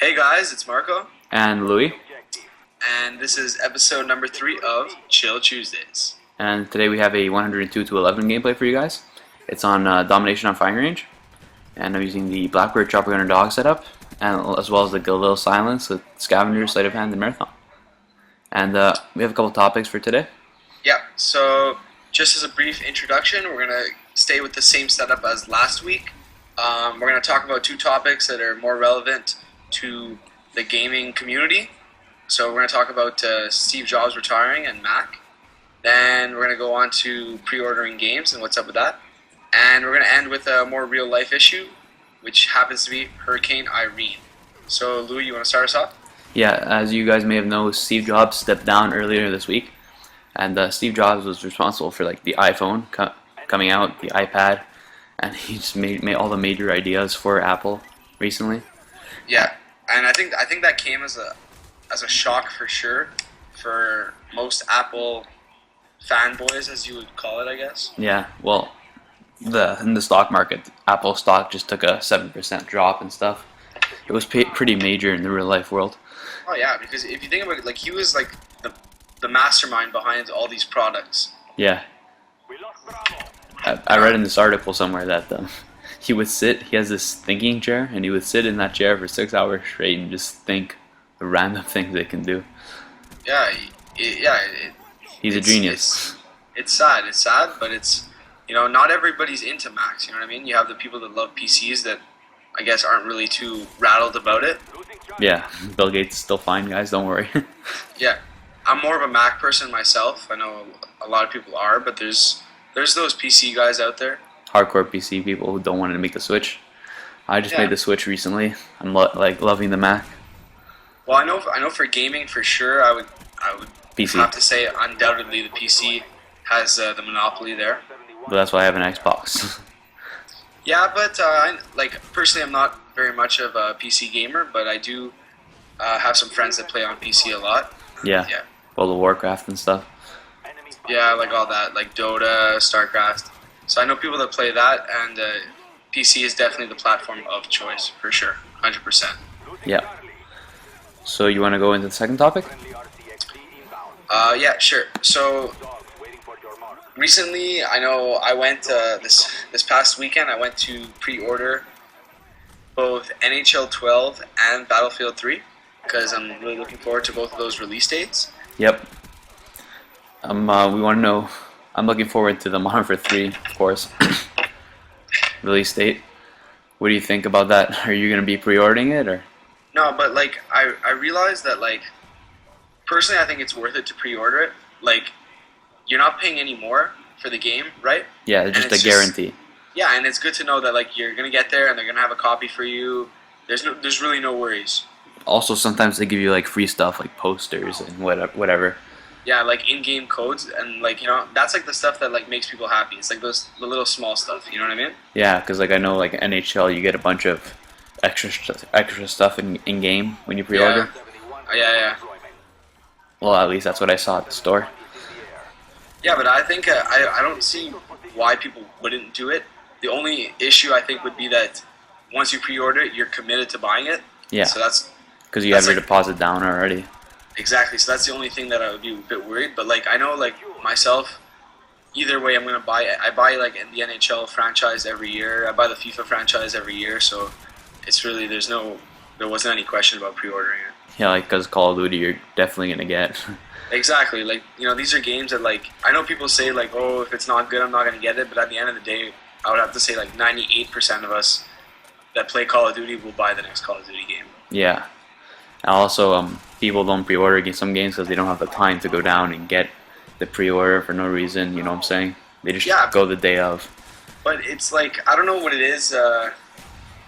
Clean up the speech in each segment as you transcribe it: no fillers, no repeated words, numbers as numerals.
Hey guys, it's Marco, And Louis. and this is episode number 3 of Chill Tuesdays. And today we have a 102 to 11 gameplay for you guys. It's on Domination on Firing Range, and I'm using the Blackbird Chopper Gunner Dog setup, and as well as the Galil Silence with Scavenger, Sleight of Hand, and Marathon. And we have a couple topics for today. Yeah, so just as a brief introduction, we're going to stay with the same setup as last week. We're going to talk about two topics that are more relevant to the gaming community. So we're going to talk about Steve Jobs retiring and Mac. Then we're going to go on to pre-ordering games and what's up with that. And we're going to end with a more real-life issue, which happens to be Hurricane Irene. So, Louis, you want to start us off? Yeah, as you guys may have known, Steve Jobs stepped down earlier this week, and Steve Jobs was responsible for like the iPhone coming out, the iPad, and he just made all the major ideas for Apple recently. Yeah, and I think that came as a shock for sure for most Apple fanboys, as you would call it, I guess. Yeah, well, in the stock market, Apple stock just took a 7% drop and stuff. It was pretty major in the real life world. Oh yeah, because if you think about it, like he was like the mastermind behind all these products. Yeah, I read in this article somewhere that he has this thinking chair, and he would sit in that chair for 6 hours straight and just think the random things they can do. Yeah, He's a genius. It's sad. It's sad, but it's, not everybody's into Macs. You know what I mean? You have the people that love PCs that I guess aren't really too rattled about it. Yeah, Bill Gates is still fine, guys. Don't worry. Yeah, I'm more of a Mac person myself. I know a lot of people are, but there's those PC guys out there. Hardcore PC people who don't want to make the switch. I just made the switch recently. I'm loving the Mac. Well, I know for gaming for sure, I would PC. have to say undoubtedly the PC has the monopoly there. But that's why I have an Xbox. Yeah, but personally, I'm not very much of a PC gamer, but I do have some friends that play on PC a lot. Yeah. World of Warcraft and stuff. Yeah, like all that, like Dota, StarCraft. So I know people that play that, and PC is definitely the platform of choice for sure, 100%. Yeah. So you want to go into the second topic? Yeah, sure. So recently, I know I went this past weekend. I went to pre-order both NHL 12 and Battlefield 3 because I'm really looking forward to both of those release dates. Yep. We want to know. I'm looking forward to the Modern Warfare 3, of course. Release date. What do you think about that? Are you going to be pre-ordering it or? No, but like I realized that like personally I think it's worth it to pre-order it. Like you're not paying any more for the game, right? Yeah, just a guarantee. Yeah, and it's good to know that like you're gonna get there and they're gonna have a copy for you. There's really no worries. Also, sometimes they give you like free stuff like posters and whatever. Yeah, like in-game codes and like that's like the stuff that like makes people happy. It's like the little small stuff. You know what I mean? Yeah, because like I know like NHL, you get a bunch of extra stuff in game when you pre-order. Yeah. Well, at least that's what I saw at the store. Yeah, but I think I don't see why people wouldn't do it. The only issue I think would be that once you pre-order it, you're committed to buying it. Yeah. So that's because you have your deposit down already. Exactly. So that's the only thing that I would be a bit worried. But like I know like myself, either way I'm gonna buy it. I buy like the NHL franchise every year. I buy the FIFA franchise every year. So it's really there wasn't any question about pre-ordering it. Yeah, like because Call of Duty, you're definitely gonna get. Exactly. Like these are games that like I know people say like, oh, if it's not good I'm not gonna get it. But at the end of the day, I would have to say like 98% of us that play Call of Duty will buy the next Call of Duty game. Yeah. And also, people don't pre-order some games because they don't have the time to go down and get the pre-order for no reason. You know what I'm saying? They just go the day of. But it's like I don't know what it is. I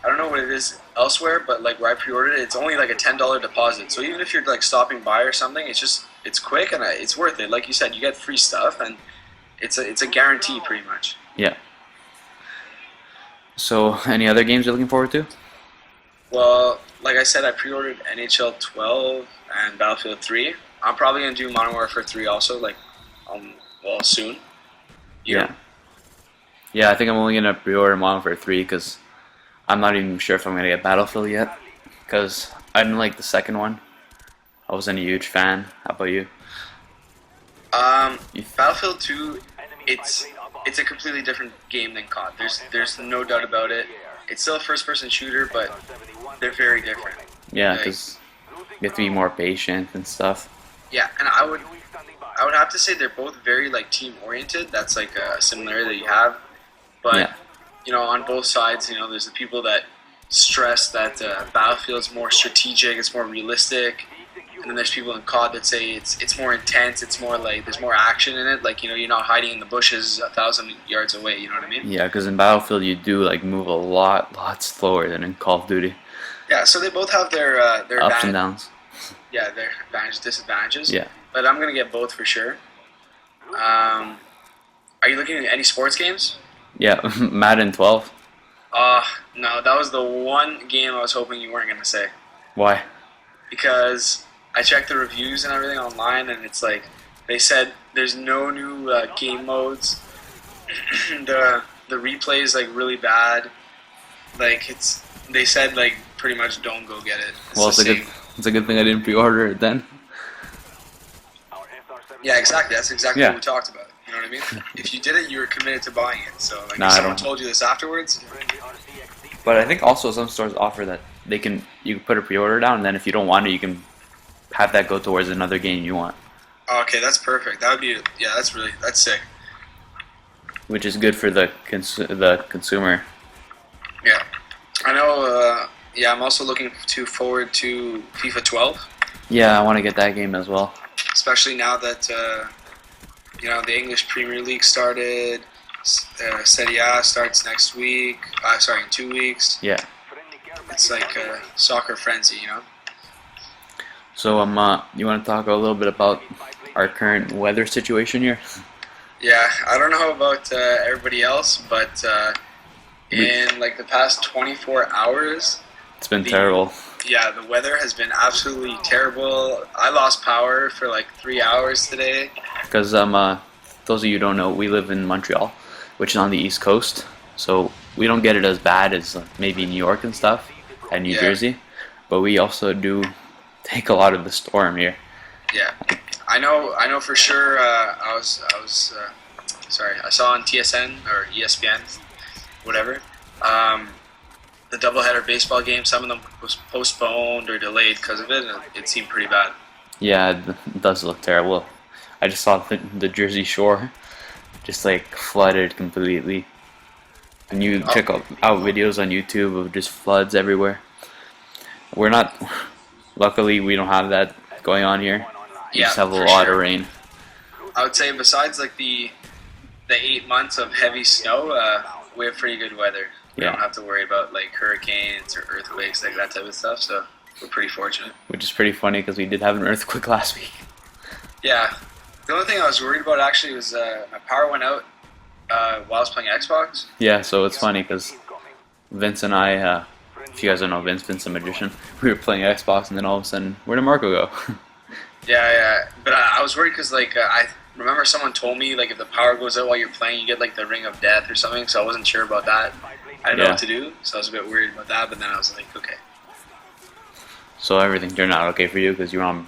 don't know what it is elsewhere, but like where I pre-ordered it, it's only like a $10 deposit. So even if you're like stopping by or something, it's quick and it's worth it. Like you said, you get free stuff and it's a guarantee pretty much. Yeah. So any other games you're looking forward to? Well, like I said, I pre-ordered NHL 12 and Battlefield 3. I'm probably gonna do Modern Warfare 3 also, like soon. Yeah. Yeah, I think I'm only gonna pre-order Modern Warfare 3 because I'm not even sure if I'm gonna get Battlefield yet. Because I didn't like the second one. I wasn't a huge fan. How about you? Battlefield 2, it's a completely different game than COD. There's no doubt about it. It's still a first-person shooter, but they're very different. Yeah, Like, because you have to be more patient and stuff. yeah, and I would have to say they're both very like team-oriented. That's like a similarity that you have. But Yeah. you know, on both sides, you know, there's the people that stress that Battlefield's more strategic, it's more realistic. And then there's people in COD that say it's more intense, it's more like there's more action in it. Like, you know, you're not hiding in the bushes 1,000 yards away. You know what I mean? Yeah, because in Battlefield you do like move a lot slower than in Call of Duty. Yeah. So they both have their Ups and downs. yeah, their advantages, disadvantages. Yeah. But I'm gonna get both for sure. Are you looking at any sports games? Yeah, Madden 12. No, that was the one game I was hoping you weren't gonna say, Why? because I checked the reviews and everything online, and it's like they said there's no new game modes. the replay is like really bad. Like they said like pretty much don't go get it. Well, it's a good thing I didn't pre-order it then. Yeah, exactly. That's exactly Yeah. what we talked about. You know what I mean? If you did it, you were committed to buying it. So like, Nah, if I someone don't. told you this afterwards, But I think also some stores offer that you can put a pre-order down, and then if you don't want it, you can have that go towards another game you want, oh, okay, that's perfect. That would be that's sick. which is good for the consumer. Yeah, I know. Yeah, I'm also looking forward to FIFA 12, Yeah, I want to get that game as well. especially now that you know the English Premier League started. Serie A starts next week. Sorry, in 2 weeks. Yeah. It's like a soccer frenzy, you know. So you want to talk a little bit about our current weather situation here? Yeah, I don't know about everybody else, but in like the past 24 hours, It's been terrible. yeah, the weather has been absolutely terrible. I lost power for like 3 hours today. Because those of you who don't know, we live in Montreal, which is on the East Coast. So we don't get it as bad as maybe New York and stuff, and New Yeah. Jersey. But we also do take a lot of the storm here. Yeah, I know for sure. I saw on TSN or ESPN, whatever. The doubleheader baseball game, some of them was postponed or delayed because of it, and it seemed pretty bad. Yeah, it does look terrible. I just saw the Jersey Shore just like flooded completely. And you check out videos on YouTube of just floods everywhere. Luckily we don't have that going on here. We Yeah, just have a for lot sure. of rain. I would say besides like the 8 months of heavy snow, we have pretty good weather. We Yeah. don't have to worry about like hurricanes or earthquakes, like that type of stuff. So we're pretty fortunate. Which is pretty funny because we did have an earthquake last week. Yeah. The only thing I was worried about actually was my power went out while I was playing Xbox. Yeah, so it's funny because Vince and I, if you guys don't know Vince the magician, we were playing Xbox and then all of a sudden, where did Marco go? Yeah. But I was worried because like I remember someone told me like if the power goes out while you're playing, you get like the ring of death or something. So I wasn't sure about that. I didn't know Yeah. what to do, so I was a bit worried about that. But then I was like, okay. So everything turned out okay for you because you were on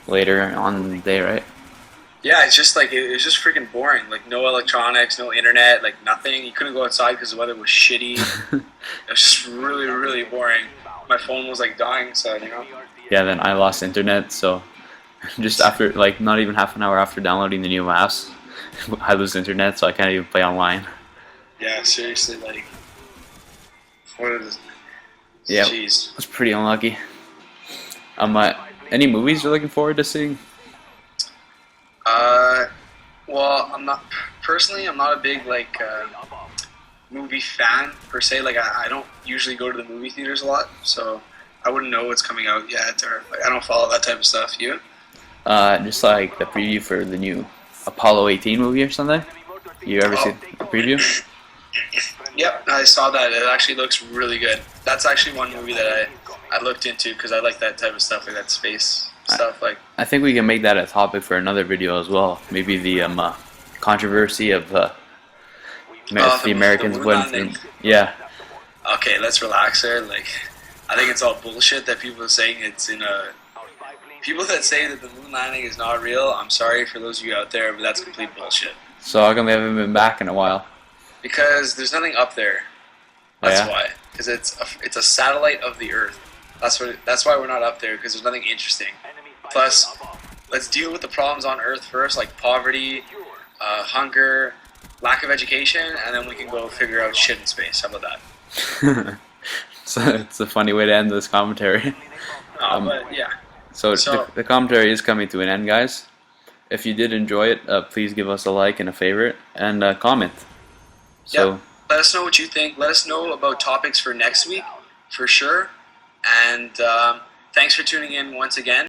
later on in the day, right? Yeah, it's just like it was just freaking boring. Like no electronics, no internet, like nothing. You couldn't go outside because the weather was shitty. It was just really boring. My phone was like dying, so you know. Yeah, then I lost internet, so just after, like, not even half an hour after downloading the new maps, I lose internet, so I can't even play online. Yeah, seriously, like what is? Yeah. Jeez. I was pretty unlucky. Any movies you're looking forward to seeing? Well, I'm not a big like movie fan per se. Like I don't usually go to the movie theaters a lot, so I wouldn't know what's coming out yet, or like I don't follow that type of stuff. You? Just like the preview for the new Apollo 18 movie or something. You ever see the preview? Yep, I saw that. It actually looks really good. That's actually one movie that I looked into because I like that type of stuff, like that space stuff. Like I think we can make that a topic for another video as well. Maybe the controversy of if the Americans moon went landing. through. Yeah, Okay, let's relax there. Like I think it's all bullshit that people are saying it's in a. People that say that the moon landing is not real, I'm sorry for those of you out there, but that's complete bullshit. So how come we haven't been back in a while? Because there's nothing up there. Oh, That's yeah? why. Because it's a satellite of the Earth. That's why we're not up there. Because there's nothing interesting. Plus, let's deal with the problems on Earth first, like poverty, hunger, lack of education, and then we can go figure out shit in space. How about that? So it's a funny way to end this commentary. But yeah. So So- the commentary is coming to an end, guys. If you did enjoy it, please give us a like and a favorite and a comment. So. Yep. Let us know what you think. Let us know about topics for next week, for sure. And thanks for tuning in once again.